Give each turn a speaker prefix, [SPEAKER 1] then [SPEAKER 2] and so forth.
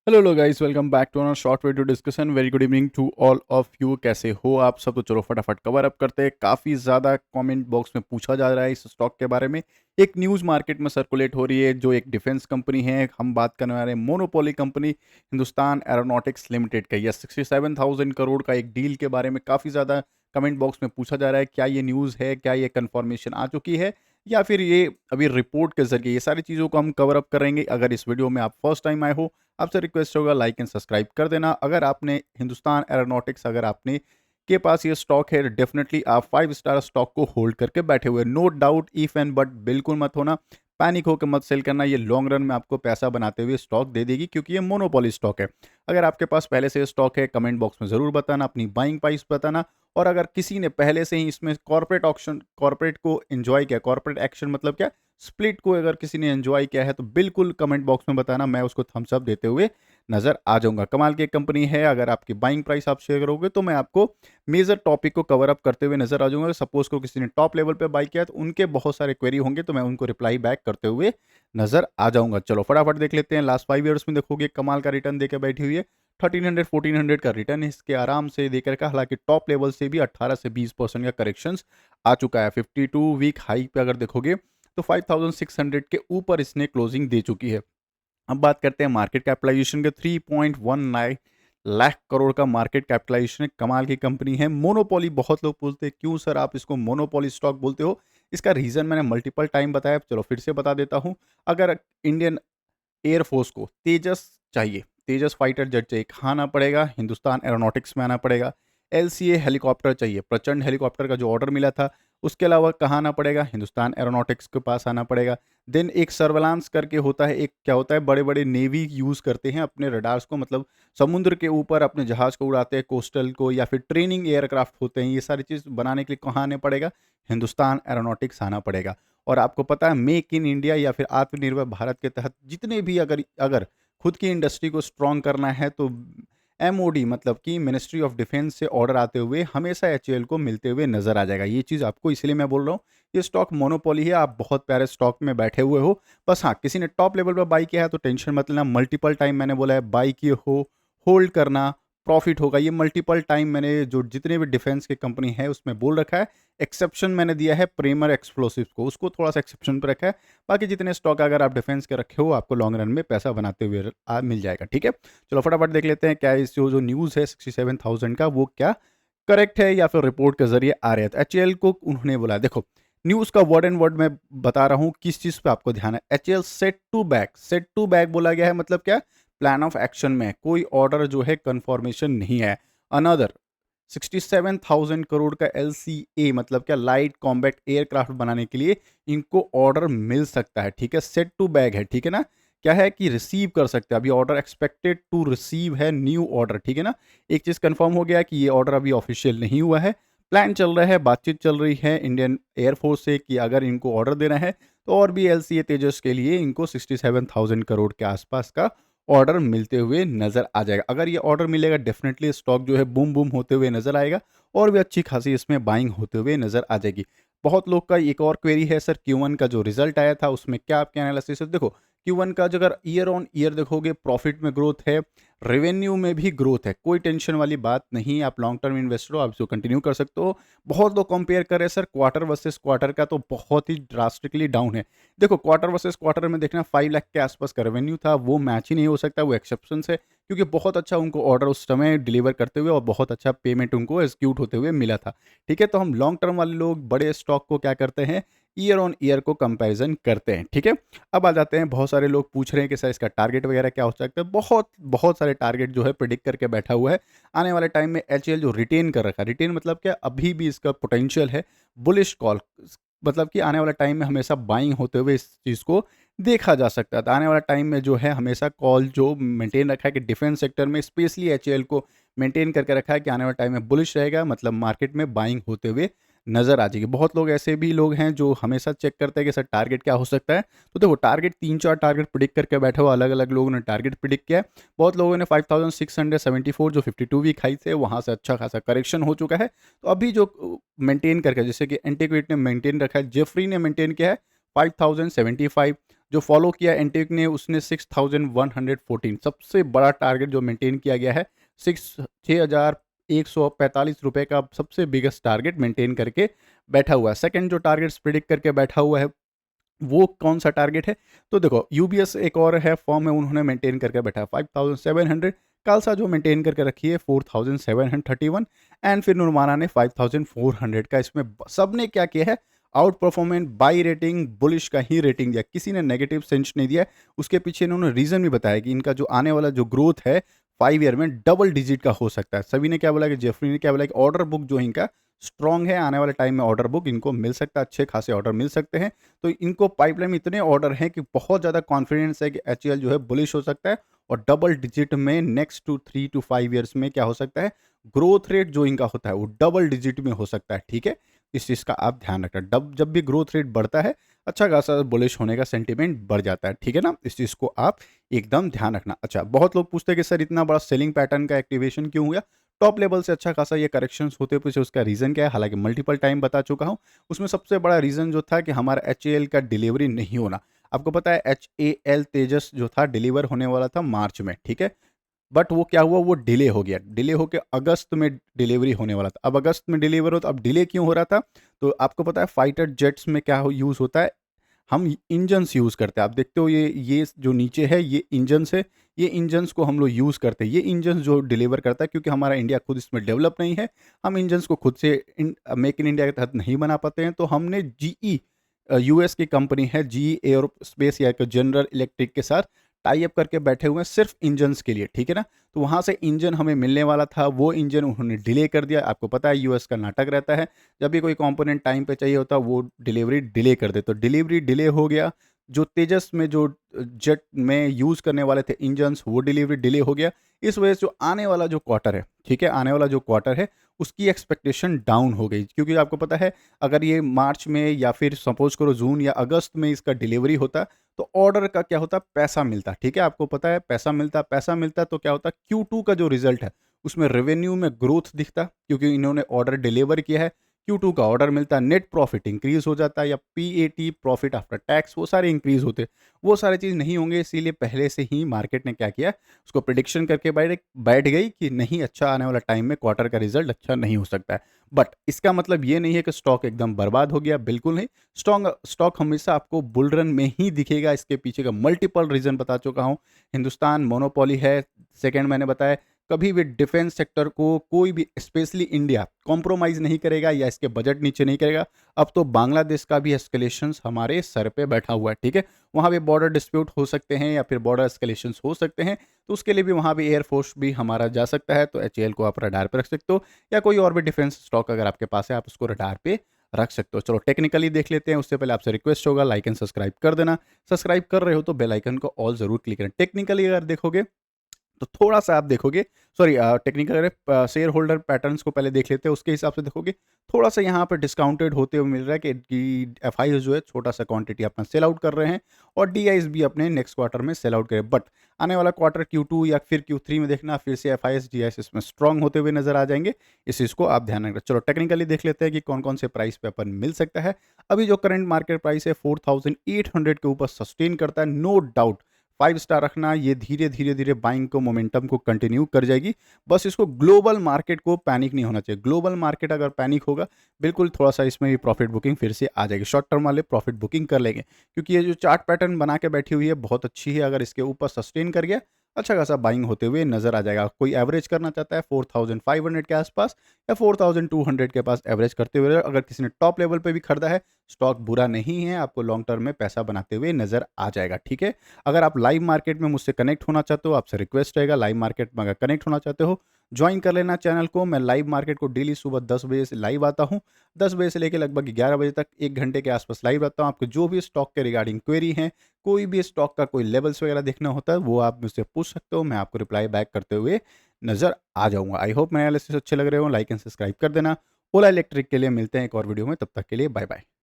[SPEAKER 1] Hello लो guys, welcome back to another short video discussion. Very good evening to all of you. कैसे हो आप सब? तो चलो फटाफट कवर अप करते हैं। काफ़ी ज़्यादा कमेंट बॉक्स में पूछा जा रहा है इस स्टॉक के बारे में। एक न्यूज़ मार्केट में सर्कुलेट हो रही है जो एक डिफेंस कंपनी है। हम बात करने वाले हैं monopoly company Hindustan aeronautics limited का। यह 67,000 करोड़ का एक डील के बारे में काफ़ी ज़्यादा कमेंट बॉक्स में पूछा जा रहा है। क्या ये न्यूज़ है, क्या ये कन्फर्मेशन आ चुकी है, या फिर ये अभी रिपोर्ट के जरिए? ये सारी चीज़ों को हम कवर अप करेंगे। अगर इस वीडियो में आप फर्स्ट टाइम आए हो, आपसे रिक्वेस्ट होगा लाइक एंड सब्सक्राइब कर देना। अगर आपने हिंदुस्तान एरोनॉटिक्स, अगर आपने के पास ये स्टॉक है, डेफिनेटली आप 5 स्टार स्टॉक को होल्ड करके बैठे हुए। No doubt, if and but बिल्कुल मत होना, पैनिक होकर मत सेल करना। ये लॉन्ग रन में आपको पैसा बनाते हुए स्टॉक दे देगी, क्योंकि ये मोनोपोली स्टॉक है। अगर आपके पास पहले से स्टॉक है, कमेंट बॉक्स में ज़रूर बताना, अपनी बाइंग प्राइस बताना। और अगर किसी ने पहले से ही इसमें कॉर्पोरेट ऑप्शन, कॉर्पोरेट को एंजॉय किया, कॉर्पोरेट एक्शन मतलब क्या, स्प्लिट को अगर किसी ने एंजॉय किया है, तो बिल्कुल कमेंट बॉक्स में बताना। मैं उसको थम्स अप देते हुए नजर आ जाऊंगा। कमाल की एक कंपनी है। अगर आपकी बाइंग प्राइस आप शेयर करोगे तो मैं आपको मेजर टॉपिक को कवर अप करते हुए नजर आ जाऊंगा। सपोज को किसी ने टॉप लेवल पे बाई किया तो उनके बहुत सारे क्वेरी होंगे, तो मैं उनको रिप्लाई बैक करते हुए नजर आ जाऊंगा। चलो फटाफट देख लेते हैं। लास्ट 5 ईयर्स में देखोगे कमाल का रिटर्न देकर बैठी हुई है। 1300 1400 का रिटर्न इसके आराम से देकर का। हालांकि टॉप लेवल से भी 18 से 20% का करेक्शन आ चुका है। 52 वीक हाई पे अगर देखोगे तो 5600 के ऊपर इसने क्लोजिंग दे चुकी है। अब बात करते हैं मार्केट कैपिटलाइजेशन के। 3.19 लाख करोड़ का मार्केट कैपिटलाइजेशन है। कमाल की कंपनी है। मोनोपोली, बहुत लोग पूछते हैं क्यों सर आप इसको मोनोपोली स्टॉक बोलते हो। इसका रीजन मैंने मल्टीपल टाइम बताया, चलो फिर से बता देता हूं। अगर इंडियन एयरफोर्स को तेजस चाहिए, तेजस फाइटर जेट चाहिए, कहाँ आना पड़ेगा? हिंदुस्तान एरोनॉटिक्स में आना पड़ेगा। एलसीए हेलीकॉप्टर चाहिए, प्रचंड हेलीकॉप्टर का जो ऑर्डर मिला था, उसके अलावा कहाँ आना पड़ेगा? हिंदुस्तान एरोनॉटिक्स के पास आना पड़ेगा। देन एक सर्वेलांस करके होता है, एक क्या होता है, बड़े बड़े नेवी यूज़ करते हैं अपने रडार्स को, मतलब समुद्र के ऊपर अपने जहाज़ को उड़ाते हैं, कोस्टल को, या फिर ट्रेनिंग एयरक्राफ्ट होते हैं। ये सारी चीज़ बनाने के लिए कहाँ आने पड़ेगा? हिंदुस्तान एरोनॉटिक्स आना पड़ेगा। और आपको पता है मेक इन इंडिया या फिर आत्मनिर्भर भारत के तहत जितने भी, अगर अगर खुद की इंडस्ट्री को स्ट्रॉन्ग करना है, तो एमओडी मतलब कि मिनिस्ट्री ऑफ डिफेंस से ऑर्डर आते हुए हमेशा एचएएल को मिलते हुए नजर आ जाएगा। ये चीज़ आपको इसलिए मैं बोल रहा हूँ, ये स्टॉक मोनोपोली है। आप बहुत प्यारे स्टॉक में बैठे हुए हो। बस हाँ, किसी ने टॉप लेवल पर बाई किया है तो टेंशन मत लेना। मल्टीपल टाइम मैंने बोला है बाई किए हो, होल्ड करना, प्रॉफिट होगा। ये मल्टीपल टाइम मैंने जो जितने भी डिफेंस की कंपनी है उसमें बोल रखा है। एक्सेप्शन मैंने दिया है प्रेमर एक्सप्लोसिव को, उसको थोड़ा सा एक्सेप्शन पर रखा है। बाकी जितने स्टॉक अगर आप डिफेंस के रखे हो, आपको लॉन्ग रन में पैसा बनाते हुए मिल जाएगा। ठीक है, चलो फटाफट देख लेते हैं क्या इस जो न्यूज़ है 67,000 का, वो क्या करेक्ट है या फिर रिपोर्ट के जरिए आ रहे हैं। तो एचएएल को उन्होंने बोला, देखो न्यूज़ का वर्ड एंड वर्ड मैं बता रहा हूँ किस चीज़ पे आपको ध्यान है। HAL set to back, set to back बोला गया है, मतलब क्या? प्लान ऑफ एक्शन में है। कोई ऑर्डर जो है कन्फर्मेशन नहीं है। अनदर 67,000 करोड़ का एलसीए मतलब क्या, लाइट कॉम्बैट एयरक्राफ्ट बनाने के लिए इनको ऑर्डर मिल सकता है। ठीक है, सेट टू बैग है, ठीक है ना। क्या है कि रिसीव कर सकते हैं। अभी ऑर्डर एक्सपेक्टेड टू रिसीव है, न्यू ऑर्डर, ठीक है ना। एक चीज कंफर्म हो गया कि ये ऑर्डर अभी ऑफिशियल नहीं हुआ है। प्लान चल रहा है, बातचीत चल रही है इंडियन एयरफोर्स से कि अगर इनको ऑर्डर देना है तो और भी एलसीए तेजस के लिए इनको 67,000 करोड़ के आसपास का ऑर्डर मिलते हुए नजर आ जाएगा। अगर ये ऑर्डर मिलेगा, डेफिनेटली स्टॉक जो है बूम बूम होते हुए नजर आएगा और भी अच्छी खासी इसमें बाइंग होते हुए नजर आ जाएगी। बहुत लोग का एक और क्वेरी है, सर Q1 का जो रिजल्ट आया था उसमें क्या आपके एनालिसिस है? देखो Q1 का जो अगर ईयर ऑन ईयर देखोगे, प्रॉफिट में ग्रोथ है, रेवेन्यू में भी ग्रोथ है, कोई टेंशन वाली बात नहीं। आप लॉन्ग टर्म इन्वेस्टर हो, आप इसको कंटिन्यू कर सकते हो। बहुत लोग कंपेयर कर रहे हैं सर क्वार्टर वर्सेस क्वार्टर का, तो बहुत ही ड्रास्टिकली डाउन है। देखो क्वार्टर वर्सेस क्वार्टर में देखना, 5 लाख के आसपास का रेवेन्यू था, वो मैच ही नहीं हो सकता, वो एक्सेप्शन है। क्योंकि बहुत अच्छा उनको ऑर्डर उस समय डिलीवर करते हुए और बहुत अच्छा पेमेंट उनको एग्जीक्यूट होते हुए मिला था। ठीक है, तो हम लॉन्ग टर्म वाले लोग बड़े स्टॉक को क्या करते हैं, ईयर ऑन ईयर को कंपैरिजन करते हैं। ठीक है, अब आ जाते हैं, बहुत सारे लोग पूछ रहे हैं कि सर इसका टारगेट वगैरह क्या हो सकता है। बहुत बहुत सारे टारगेट जो है प्रिडिक्ट करके बैठा हुआ है। आने वाले टाइम में एचएएल जो रिटेन कर रखा है, रिटेन मतलब क्या, अभी भी इसका पोटेंशियल है। बुलिश कॉल मतलब कि आने वाले टाइम में हमेशा बाइंग होते हुए इस चीज़ को देखा जा सकता था। आने वाला टाइम में जो है हमेशा कॉल जो मेंटेन रखा है कि डिफेंस सेक्टर में स्पेशली एचएएल को मेंटेन करके रखा है कि आने वाले टाइम में बुलिश रहेगा, मतलब मार्केट में बाइंग होते हुए नजर आ जाएगी। बहुत लोग ऐसे भी लोग हैं जो हमेशा चेक करते हैं कि सर टारगेट क्या हो सकता है। तो देखो टारगेट 3-4 टारगेट प्रिडिक्ट करके बैठे हो, अलग अलग लोगों ने टारगेट प्रिडिक्ट किया है। बहुत लोगों ने 5674 जो 52 वीक हाई थे वहां से अच्छा खासा करेक्शन हो चुका है। तो अभी जो मेंटेन करके, जैसे कि एंटीक्विट ने मेंटेन रखा है, जेफरी ने मेंटेन किया है 5075, जो फॉलो किया एंटिक ने, उसने 6114 सबसे बड़ा टारगेट जो मेंटेन किया गया है, 6145 रुपए का सबसे बिगेस्ट टारगेट मेंटेन करके बैठा हुआ है। सेकंड जो टारगेट्स प्रिडिक्ट करके बैठा हुआ है वो कौन सा टारगेट है, तो देखो यूबीएस एक और है फॉर्म है, उन्होंने मेंटेन करके बैठा है 5700। खालसा जो मेंटेन करके रखी है 4731 एंड फिर नुरमाना ने 5400 का। इसमें सब ने क्या किया है, out performance by rating bullish का ही रेटिंग दिया, किसी ने नेगेटिव सेंस नहीं दिया। उसके पीछे इन्होंने रीजन भी बताया कि इनका जो आने वाला जो ग्रोथ है 5 ईयर में डबल डिजिट का हो सकता है। सभी ने क्या बोला कि जेफरी ने क्या बोला कि ऑर्डर बुक जो है इनका स्ट्रॉन्ग है, आने वाले टाइम में ऑर्डर बुक इनको मिल सकता है, अच्छे खासे ऑर्डर मिल सकते हैं। तो इनको पाइपलाइन में इतने ऑर्डर हैं कि बहुत ज़्यादा कॉन्फिडेंस है कि एचएएल जो है बुलिश हो सकता है और डबल डिजिट में नेक्स्ट टू 3 to 5 ईयर्स में क्या हो सकता है, ग्रोथ रेट जो इनका होता है वो डबल डिजिट में हो सकता है। ठीक है, इस चीज़ का आप ध्यान रखना। जब भी ग्रोथ रेट बढ़ता है अच्छा खासा बुलिश होने का सेंटीमेंट बढ़ जाता है। ठीक है ना, इस चीज़ को आप एकदम ध्यान रखना। अच्छा, बहुत लोग पूछते हैं कि सर इतना बड़ा सेलिंग पैटर्न का एक्टिवेशन क्यों हुआ, टॉप लेवल से अच्छा खासा ये करेक्शंस होते पीछे उसका रीज़न क्या है, हालांकि मल्टीपल टाइम बता चुका हूँ। उसमें सबसे बड़ा रीज़न जो था कि हमारा एचएएल का डिलीवरी नहीं होना। आपको पता है एचएएल तेजस जो था डिलीवर होने वाला था मार्च में, ठीक है, बट वो क्या हुआ, वो डिले हो गया, डिले होकर अगस्त में डिलीवरी होने वाला था। अब अगस्त में डिलीवर हो तो अब डिले क्यों हो रहा था, तो आपको पता है फाइटर जेट्स में क्या यूज़ होता है, हम इंजन्स यूज़ करते हैं। आप देखते हो ये जो नीचे है ये इंजन्स है, ये इंजन्स को हम लोग यूज़ करते हैं। ये इंजन्स जो डिलीवर करता है, क्योंकि हमारा इंडिया खुद इसमें डेवलप नहीं है, हम इंजन्स को खुद से मेक इन इंडिया के तहत नहीं बना पाते हैं, तो हमने जीई यूएस की कंपनी है जीई एयरोस्पेस या जनरल इलेक्ट्रिक के साथ टाई अप करके बैठे हुए हैं सिर्फ इंजन्स के लिए। ठीक है ना, तो वहाँ से इंजन हमें मिलने वाला था, वो इंजन उन्होंने डिले कर दिया। आपको पता है यूएस का नाटक रहता है, जब भी कोई कंपोनेंट टाइम पे चाहिए होता वो डिलीवरी डिले कर दे, तो डिलीवरी डिले हो गया। जो तेजस में जो जेट में यूज़ करने वाले थे इंजन्स, वो डिलीवरी डिले हो गया। इस वजह से जो आने वाला जो क्वार्टर है, ठीक है, आने वाला जो क्वार्टर है उसकी एक्सपेक्टेशन डाउन हो गई, क्योंकि आपको पता है अगर ये मार्च में या फिर सपोज करो जून या अगस्त में इसका डिलीवरी होता तो ऑर्डर का क्या होता, पैसा मिलता। ठीक है, आपको पता है पैसा मिलता, पैसा मिलता तो क्या होता, Q2 का जो रिजल्ट है उसमें रेवेन्यू में ग्रोथ दिखता, क्योंकि इन्होंने ऑर्डर डिलीवर किया है। Q2 का ऑर्डर मिलता, नेट प्रॉफिट इंक्रीज हो जाता है, या पीएटी प्रॉफिट आफ्टर टैक्स वो सारे इंक्रीज होते। वो सारी चीज़ नहीं होंगे, इसीलिए पहले से ही मार्केट ने क्या किया, उसको प्रिडिक्शन करके बैठ बैठ गई कि नहीं, अच्छा आने वाला टाइम में क्वार्टर का रिजल्ट अच्छा नहीं हो सकता है। बट इसका मतलब ये नहीं है कि स्टॉक एकदम बर्बाद हो गया, बिल्कुल नहीं। स्टॉक हमेशा आपको बुल रन में ही दिखेगा। इसके पीछे का मल्टीपल रीजन बता चुका हूँ। हिंदुस्तान मोनोपोली है, सेकंड मैंने बताया कभी भी डिफेंस सेक्टर को कोई भी स्पेशली इंडिया कॉम्प्रोमाइज़ नहीं करेगा या इसके बजट नीचे नहीं करेगा। अब तो बांग्लादेश का भी एस्केलेशंस हमारे सर पे बैठा हुआ है। ठीक है, वहाँ भी बॉर्डर डिस्प्यूट हो सकते हैं या फिर बॉर्डर एस्केलेशंस हो सकते हैं, तो उसके लिए भी वहाँ भी एयरफोर्स भी हमारा जा सकता है। तो एचएएल को आप रडार पे रख सकते हो, या कोई और भी डिफेंस स्टॉक अगर आपके पास है आप उसको रडार पे रख सकते हो। चलो टेक्निकली देख लेते हैं, उससे पहले आपसे रिक्वेस्ट होगा लाइक एंड सब्सक्राइब कर देना। सब्सक्राइब कर रहे हो तो बेल आइकन को ऑल जरूर क्लिक करें। टेक्निकली अगर देखोगे तो थोड़ा-सा आप देखोगे, सॉरी टेक्निकल अगर शेयर होल्डर पैटर्न्स को पहले देख लेते हैं, उसके हिसाब से देखोगे थोड़ा-सा यहाँ पे डिस्काउंटेड होते हुए मिल रहा है कि एफआईएस जो है छोटा-सा क्वांटिटी अपना सेल आउट कर रहे हैं और डीआईएस भी अपने नेक्स्ट क्वार्टर में सेल आउट करें। बट आने वाला क्वार्टर Q2 या फिर Q3 में देखना फिर से एफआईएस, डीआईएस इसमें स्ट्रांग होते हुए नज़र आ जाएँगे। इस चीज़ को आप ध्यान रखना। चलो टेक्निकली देख लेते हैं कि कौन-कौन से प्राइस पे अपन मिल सकता है। अभी जो करंट मार्केट प्राइस है 4800 के ऊपर सस्टेन करता है, नो डाउट 5 स्टार रखना, ये धीरे-धीरे बाइंग को मोमेंटम को कंटिन्यू कर जाएगी। बस इसको ग्लोबल मार्केट को पैनिक नहीं होना चाहिए। ग्लोबल मार्केट अगर पैनिक होगा, बिल्कुल थोड़ा-सा इसमें भी प्रॉफिट बुकिंग फिर से आ जाएगी। शॉर्ट टर्म वाले प्रॉफिट बुकिंग कर लेंगे, क्योंकि ये जो चार्ट पैटर्न बना के बैठी हुई है बहुत अच्छी है। अगर इसके ऊपर सस्टेन कर गया, अच्छा खासा बाइंग होते हुए नज़र आ जाएगा। कोई एवरेज करना चाहता है 4500 के आसपास या 4200 के पास एवरेज करते हुए, अगर किसी ने टॉप लेवल पे भी खरीदा है, स्टॉक बुरा नहीं है, आपको लॉन्ग टर्म में पैसा बनाते हुए नज़र आ जाएगा। ठीक है, अगर आप लाइव मार्केट में मुझसे कनेक्ट होना चाहते हो, आपसे रिक्वेस्ट रहेगा लाइव मार्केट में अगर कनेक्ट होना चाहते हो ज्वाइन कर लेना चैनल को। मैं लाइव मार्केट को डेली सुबह 10 बजे से लाइव आता हूँ, 10 बजे से लेकर लगभग 11 बजे तक 1 घंटे के आसपास लाइव रहता हूँ। आपको जो भी स्टॉक के रिगार्डिंग क्वेरी है, कोई भी स्टॉक का कोई लेवल्स वगैरह देखना होता है, वो आप मुझसे पूछ सकते हो, मैं आपको रिप्लाई बैक करते हुए नज़र आ जाऊँगा। आई होप मेरे एनालिसिस अच्छे लग रहे हो, लाइक एंड सब्सक्राइब कर देना। ओला इलेक्ट्रिक के लिए मिलते हैं एक और वीडियो में, तब तक के लिए बाय बाय।